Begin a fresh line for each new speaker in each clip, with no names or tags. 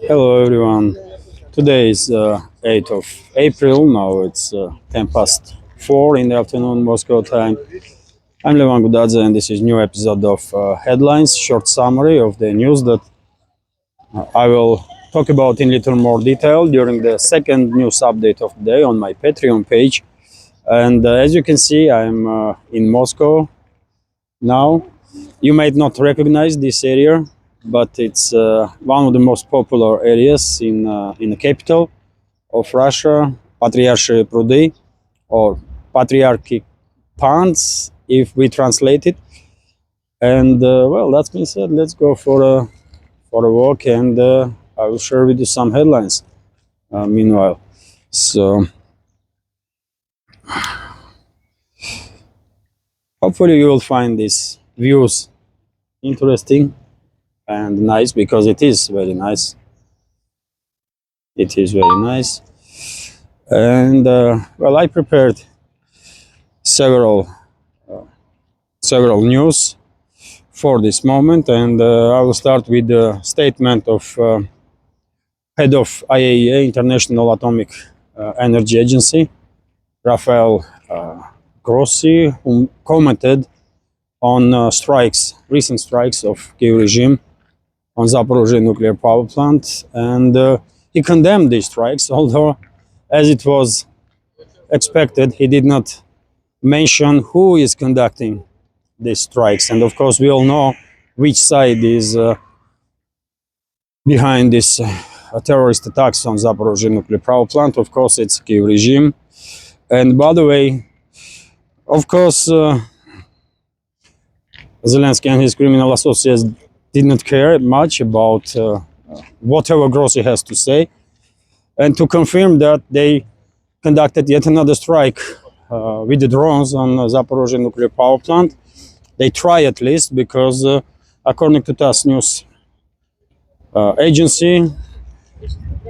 Hello everyone. Today is 8th of April. Now it's 10 past 4 in the afternoon Moscow time. I'm Levan Gudadze and this is new episode of Headlines, short summary of the news that I will talk about in little more detail during the second news update of the day on my Patreon page. And as you can see, I'm in Moscow now. You might not recognize this area, but it's one of the most popular areas in the capital of Russia, Patriarchy Prudy, or Patriarchy Ponds, if we translate it. And well, that's been said. Let's go for a walk, and I will share with you some headlines. Meanwhile, so hopefully you will find these views interesting and nice because it is very nice. It is very nice. And well, I prepared several several news for this moment, and I will start with the statement of head of IAEA, International Atomic Energy Agency, Rafael Grossi, who commented on recent strikes of Kiev regime on Zaporozhye nuclear power plant, and he condemned these strikes, although, as it was expected, he did not mention who is conducting these strikes. And of course, we all know which side is behind this terrorist attacks on Zaporozhye nuclear power plant. Of course, it's Kiev regime. And by the way, of course, Zelensky and his criminal associates did not care much about whatever Grossi has to say. And to confirm that, they conducted yet another strike with the drones on Zaporozhye nuclear power plant. They try at least, because according to TASS news agency,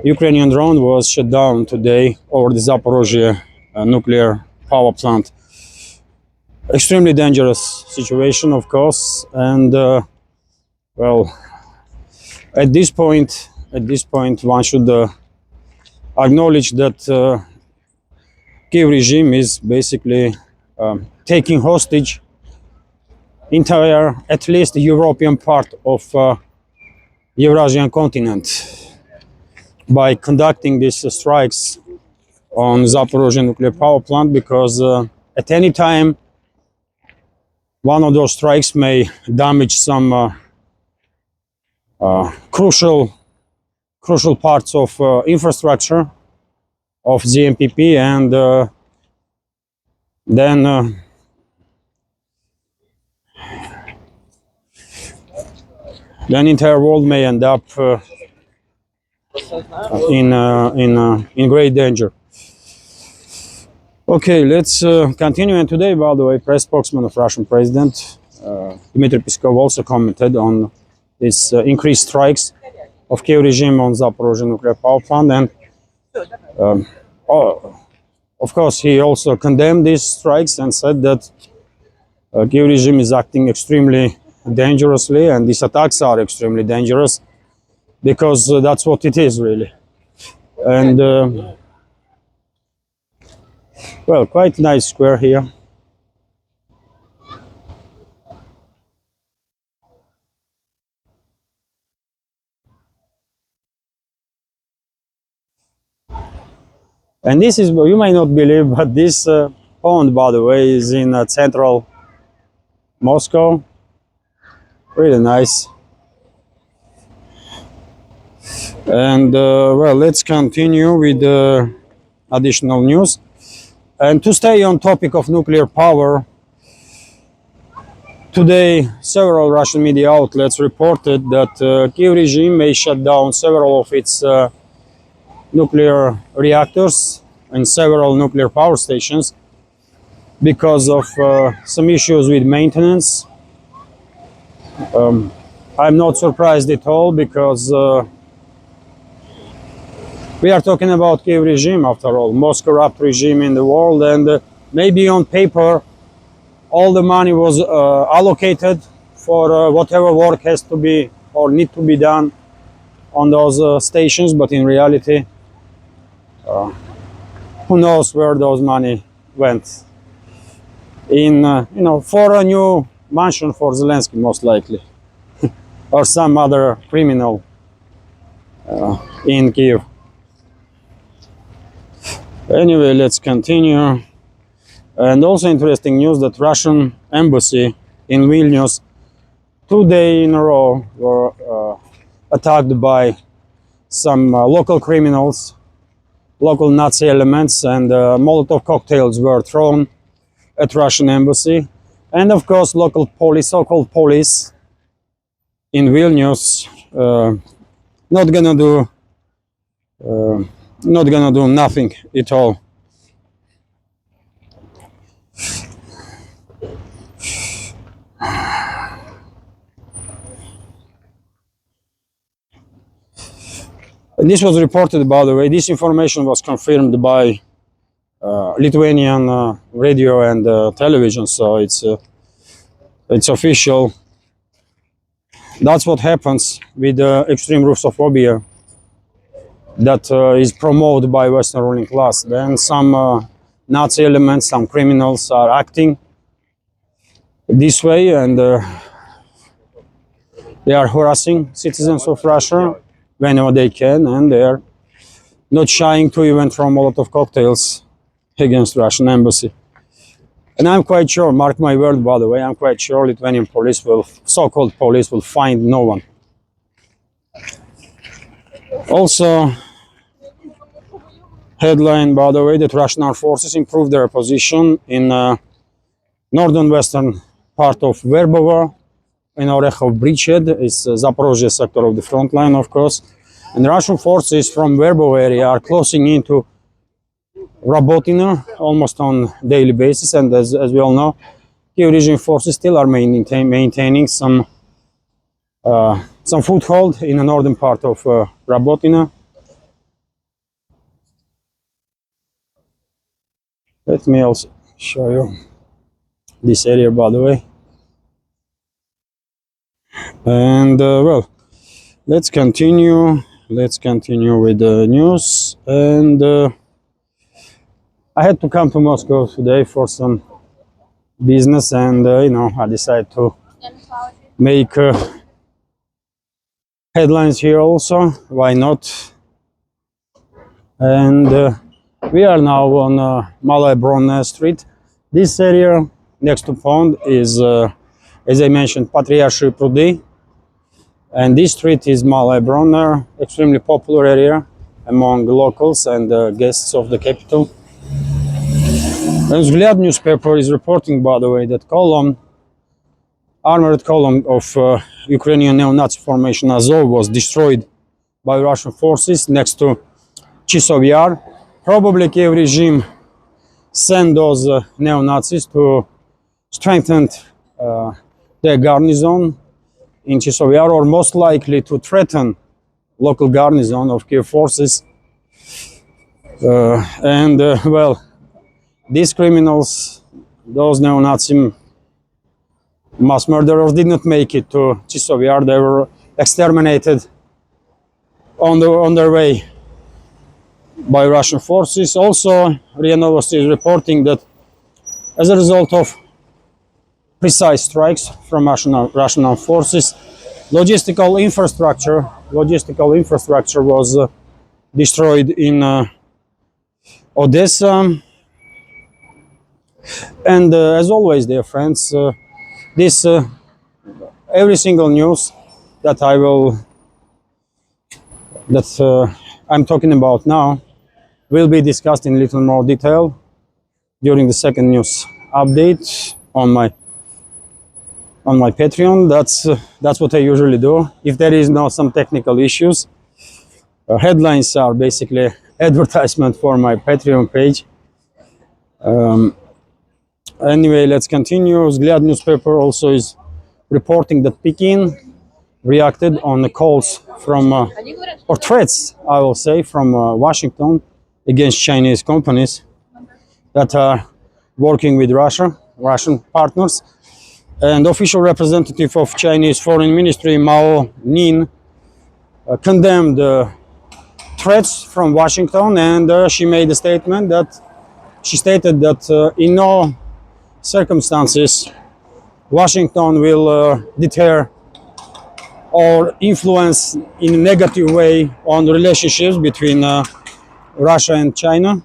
Ukrainian drone was shut down today over the Zaporozhye nuclear power plant. Extremely dangerous situation, of course, and well, at this point, one should acknowledge that Kiev regime is basically taking hostage entire, at least European part of Eurasian continent by conducting these strikes on Zaporozhye nuclear power plant, because at any time one of those strikes may damage some crucial parts of infrastructure of ZMPP, and then the entire world may end up in great danger. Okay, let's continue. And today, by the way, press spokesman of Russian President Dmitry Peskov also commented on these increased strikes of Kiev regime on Zaporozhye nuclear power plant, and of course, he also condemned these strikes and said that Kiev regime is acting extremely dangerously, and these attacks are extremely dangerous, because that's what it is, really. And well, quite nice square here. And this is, you might not believe, but this pond, by the way, is in central Moscow. Really nice. And well, let's continue with additional news. And to stay on topic of nuclear power, today several Russian media outlets reported that Kiev regime may shut down several of its nuclear reactors and several nuclear power stations because of some issues with maintenance. I'm not surprised at all, because we are talking about Kiev regime, after all, most corrupt regime in the world, and maybe on paper all the money was allocated for whatever work has to be or need to be done on those stations, but in reality, who knows where those money went? In for a new mansion for Zelensky, most likely, or some other criminal in Kiev. Anyway, let's continue. And also interesting news that Russian embassy in Vilnius 2 days in a row were attacked by some local criminals, local Nazi elements, and Molotov cocktails were thrown at Russian embassy. And of course, local police, so-called police in Vilnius, not gonna do nothing at all. And this was reported, by the way. This information was confirmed by Lithuanian radio and television, so it's official. That's what happens with extreme Russophobia that is promoted by Western ruling class. Then some Nazi elements, some criminals are acting this way, and they are harassing citizens of Russia whenever they can, and they are not shying to even throw Molotov cocktails against Russian embassy. And I'm quite sure, mark my word, by the way, I'm quite sure Lithuanian police will, so-called police, will find no one. Also, headline, by the way, that Russian armed forces improved their position in northern western part of Verbovo, in Orechov bridgehead, is Zaporozhye sector of the front line, of course. And Russian forces from Verbovo area are closing into Rabotina almost on daily basis, and as we all know, Kiev region forces still are maintaining some foothold in the northern part of Rabotina. Let me also show you this area, by the way. And well, let's continue. Let's continue with the news. And I had to come to Moscow today for some business, and I decided to make headlines here also. Why not? And we are now on Malaya Bronne Street. This area next to pond is, as I mentioned, Patriarchy Prudy. And this street is Malaya Bronne, extremely popular area among locals and guests of the capital. And Vzгляд newspaper is reporting, by the way, that armored column of Ukrainian neo-Nazi formation Azov was destroyed by Russian forces next to Chisov Yar. Probably Kiev regime sent those neo-Nazis to strengthen their garrison in Chisov Yar, or most likely to threaten local garrison of Kiev forces. Well, these criminals, those neo-Nazi mass murderers, did not make it to Chisov Yar. They were exterminated on their way by Russian forces. Also, RIA Novosti is reporting that as a result of precise strikes from Russian armed forces, logistical infrastructure was destroyed in Odessa. And as always, dear friends, every single news that I'm talking about now will be discussed in a little more detail during the second news update on my Patreon. That's what I usually do. If there is some technical issues, headlines are basically advertisement for my Patreon page. Anyway, let's continue. Vzгляд newspaper also is reporting that Peking reacted on the calls from, or threats, I will say, from Washington against Chinese companies that are working with Russian partners. And official representative of Chinese Foreign Ministry Mao Ning condemned threats from Washington, and she made a statement that she stated that in no circumstances Washington will deter or influence in a negative way on relationships between Russia and China.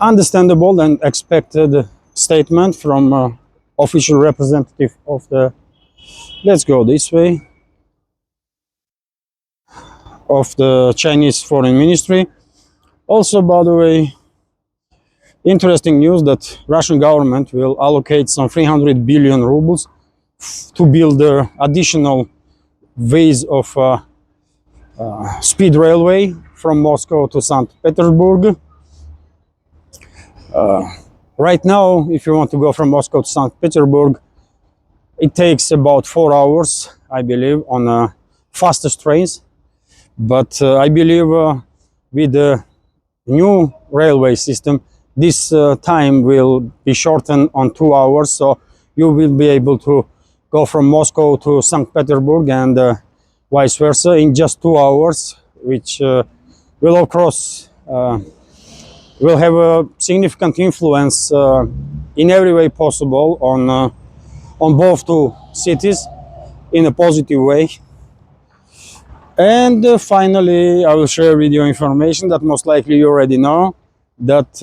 Understandable and expected statement from official representative of the, let's go this way, of the Chinese Foreign Ministry. Also, by the way, interesting news that Russian government will allocate some 300 billion rubles to build additional ways of speed railway from Moscow to St. Petersburg. Right now, if you want to go from Moscow to St. Petersburg, it takes about 4 hours, I believe, on fastest trains. But I believe with the new railway system, this time will be shortened on 2 hours. So you will be able to go from Moscow to St. Petersburg and vice versa in just 2 hours, which will, of course, will have a significant influence in every way possible on both two cities in a positive way. And finally, I will share with you information that most likely you already know, that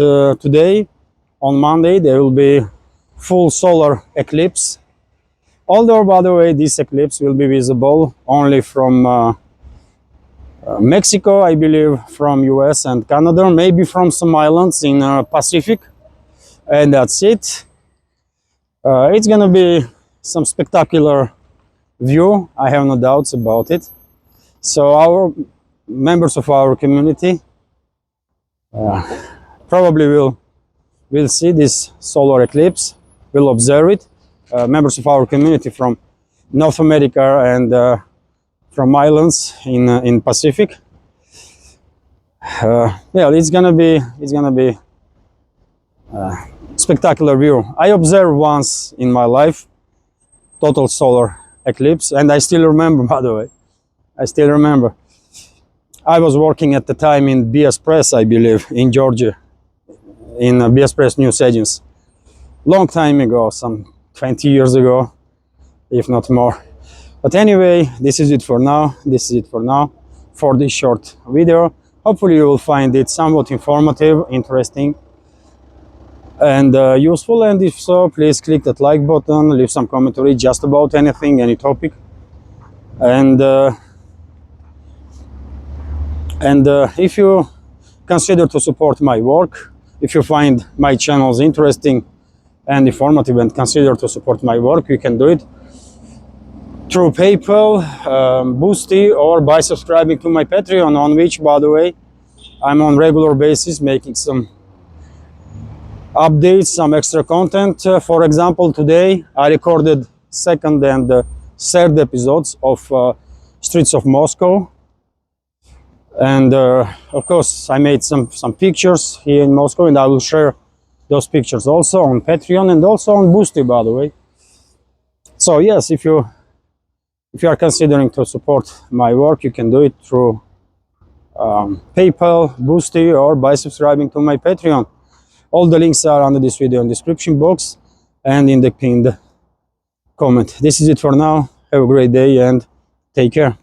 today, on Monday, there will be full solar eclipse. Although, by the way, this eclipse will be visible only from Mexico, I believe, from US and Canada, maybe from some islands in Pacific, and that's it. It's gonna be some spectacular view, I have no doubts about it. So our members of our community probably will see this solar eclipse, will observe it. Members of our community from North America and from islands in Pacific. Yeah, it's gonna be spectacular view. I observed once in my life total solar eclipse, and I still remember. By the way, I still remember. I was working at the time in BS Press, I believe, in Georgia, in BS Press News Agency. Long time ago, some 20 years ago, if not more. But anyway, this is it for now. This is it for now for this short video. Hopefully you will find it somewhat informative, interesting, and useful. And if so, please click that like button, leave some commentary just about anything, any topic. And if you consider to support my work, if you find my channels interesting and informative and consider to support my work, you can do it through PayPal, Boosty, or by subscribing to my Patreon, on which, by the way, I'm on regular basis making some updates, some extra content. For example, today I recorded second and third episodes of Streets of Moscow. And of course, I made some pictures here in Moscow, and I will share those pictures also on Patreon and also on Boosty, by the way. So yes, if you are considering to support my work, you can do it through PayPal, Boosty, or by subscribing to my Patreon. All the links are under this video in the description box and in the pinned comment. This is it for now. Have a great day and take care.